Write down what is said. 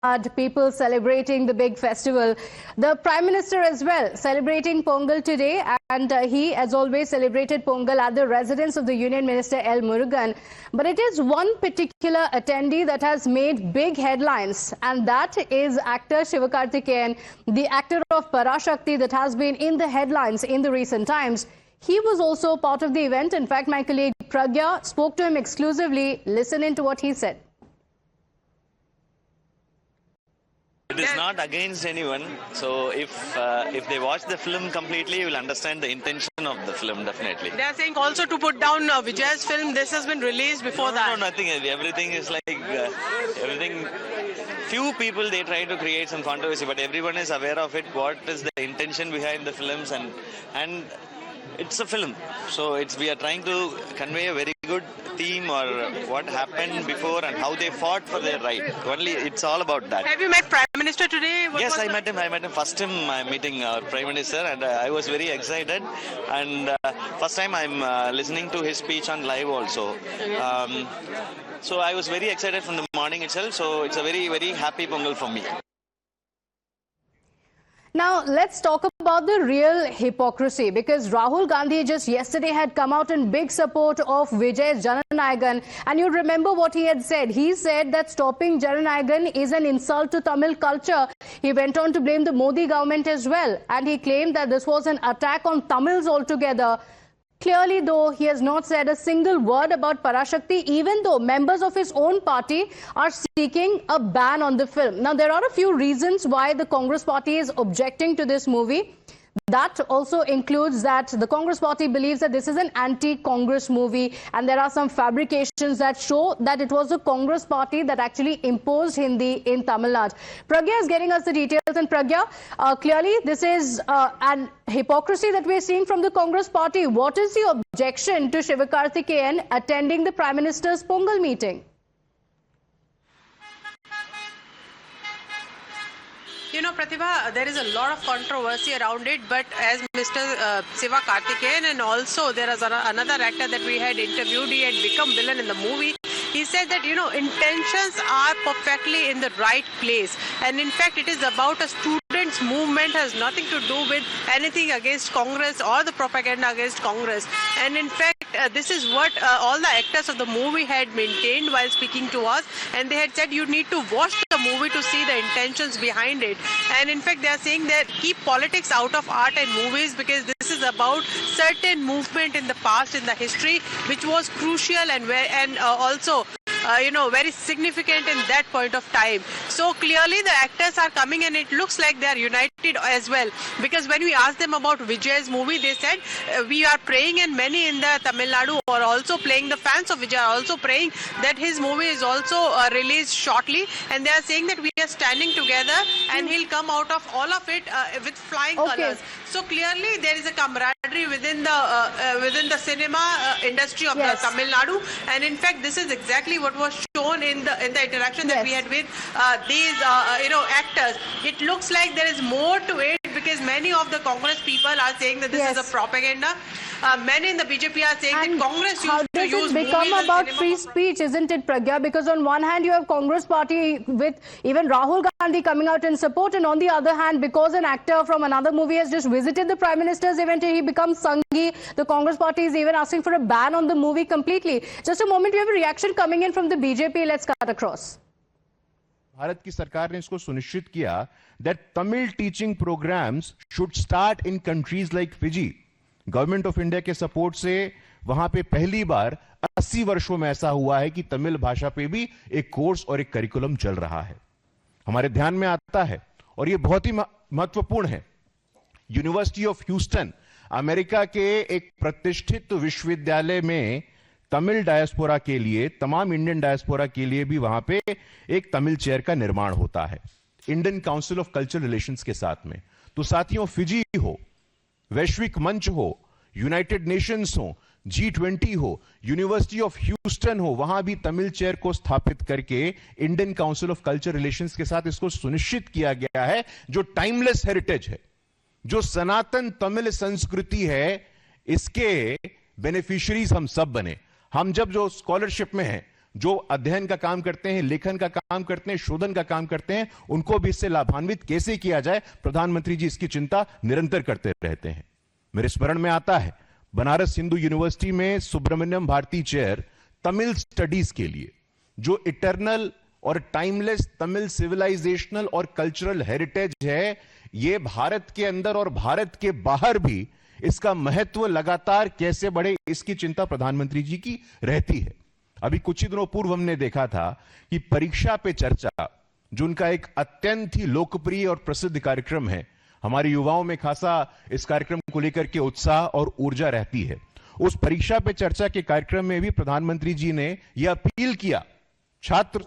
people celebrating the big festival. The Prime Minister as well celebrating Pongal today, and he, as always, celebrated Pongal at the residence of the Union Minister L. Murugan. But it is one particular attendee that has made big headlines, and that is actor Sivakarthikeyan, the actor of Parashakti that has been in the headlines in the recent times. He was also part of the event. In fact, my colleague Pragya spoke to him exclusively. Listen into what he said. It is not against anyone, so if they watch the film completely, you will understand the intention of the film, definitely. They are saying also to put down Vijay's film. This has been released before that. No, nothing. Everything is like everything. Few people, they try to create some controversy, but everyone is aware of it. What is the intention behind the films, and it's a film, so we are trying to convey a very good theme or what happened before and how they fought for their right. Only it's all about that. Have you met Prime Minister today? Yes, I met him. First time I'm meeting our Prime Minister, and I was very excited. And first time I'm listening to his speech on live also. So I was very excited from the morning itself. So it's a very, very happy Pongal for me. Now, let's talk about the real hypocrisy, because Rahul Gandhi just yesterday had come out in big support of Vijay's Jananayagan. And you remember what he had said. He said that stopping Jananayagan is an insult to Tamil culture. He went on to blame the Modi government as well. And he claimed that this was an attack on Tamils altogether. Clearly, though, he has not said a single word about Parashakti, even though members of his own party are seeking a ban on the film. Now, there are a few reasons why the Congress party is objecting to this movie. That also includes that the Congress party believes that this is an anti-Congress movie, and there are some fabrications that show that it was the Congress party that actually imposed Hindi in Tamil Nadu. Pragya is getting us the details, and Pragya, clearly this is an hypocrisy that we're seeing from the Congress party. What is the objection to Sivakarthikeyan attending the Prime Minister's Pongal meeting? You know, Pratibha, there is a lot of controversy around it, but as Mr. Sivakarthikeyan, and also there is another actor that we had interviewed, he had become villain in the movie. He said that, you know, intentions are perfectly in the right place. And in fact, it is about a students' movement, has nothing to do with anything against Congress or the propaganda against Congress. And in fact, this is what all the actors of the movie had maintained while speaking to us. And they had said you need to watch the movie to see the intentions behind it. And in fact, they are saying that keep politics out of art and movies, because this is about certain movement in the past, in the history, which was crucial and also very significant in that point of time. So clearly the actors are coming, and it looks like they are united as well. Because when we asked them about Vijay's movie, they said we are praying, and many in the Tamil Nadu are also playing, the fans of Vijay are also praying that his movie is also released shortly. And they are saying that we are standing together and he'll come out of all of it with flying colors. So clearly there is a camaraderie within the cinema industry of the Tamil Nadu. And in fact, this is exactly what was shown in the interaction that we had with these actors. It looks like there is more to it, because many of the Congress people are saying that this is a propaganda. Many in the BJP are saying that Congress used to use movies. How does it become about free speech, isn't it, Pragya? Because on one hand you have Congress party with even Rahul Gandhi coming out in support, and on the other hand, because an actor from another movie has just visited the Prime Minister's event, he becomes Sanghi. The Congress party is even asking for a ban on the movie completely. Just a moment, we have a reaction coming in from the BJP. Let's cut across. Bharat की सरकार ने इसको सुनिश्चित किया that Tamil teaching programs should start in countries like Fiji. Government of India के support से वहां पे पहली बार 80 वर्षों में ऐसा हुआ है कि तमिल भाषा पे भी एक कोर्स और एक करिकुलम चल रहा है. हमारे ध्यान में आता है, और ये बहुत ही महत्वपूर्ण है, यूनिवर्सिटी ऑफ ह्यूस्टन, अमेरिका के एक प्रतिष्ठित विश्वविद्यालय में तमिल डायस्पोरा के लिए, तमाम इंडियन डायस्पोरा के लिए भी वहां पे एक तमिल चेयर का निर्माण होता है, Indian council of cultural relations के साथ में. तो साथियों, फिजी हो, वैश्विक मंच हो, यूनाइटेड नेशंस हो, G20 हो, यूनिवर्सिटी ऑफ ह्यूस्टन हो, वहां भी तमिल चेयर को स्थापित करके Indian council of culture relations के साथ इसको सुनिश्चित किया गया है, जो टाइमलेस हेरिटेज है, जो सनातन तमिल संस्कृति है, इसके बेनिफिशियरीज हम सब बने. हम जब जो स्कॉलरशिप में हैं, जो अध्ययन का काम करते हैं, लेखन का काम करते हैं, शोधन का काम करते हैं, उनको भी इससे लाभान्वित कैसे किया जाए, प्रधानमंत्री जी इसकी चिंता निरंतर करते रहते हैं। मेरे स्मरण में आता है बनारस हिंदू यूनिवर्सिटी में सुब्रमण्यम भारती चेयर तमिल स्टडीज के लिए, जो इटर्नल और टाइमलेस तमिल सिविलाइजेशनल और कल्चरल हेरिटेज है, यह भारत के अंदर और भारत के बाहर भी इसका महत्व लगातार कैसे बढ़े, इसकी चिंता प्रधानमंत्री जी की रहती है। अभी कुछ ही दिनों पूर्व हमने देखा था कि परीक्षा पे चर्चा, जो उनका एक अत्यंत ही लोकप्रिय और प्रसिद्ध कार्यक्रम है, हमारे युवाओं में खासा इस कार्यक्रम को लेकर के उत्साह और ऊर्जा रहती है। उस परीक्षा पे चर्चा के कार्यक्रम में भी प्रधानमंत्री जी ने यह अपील किया, छात्र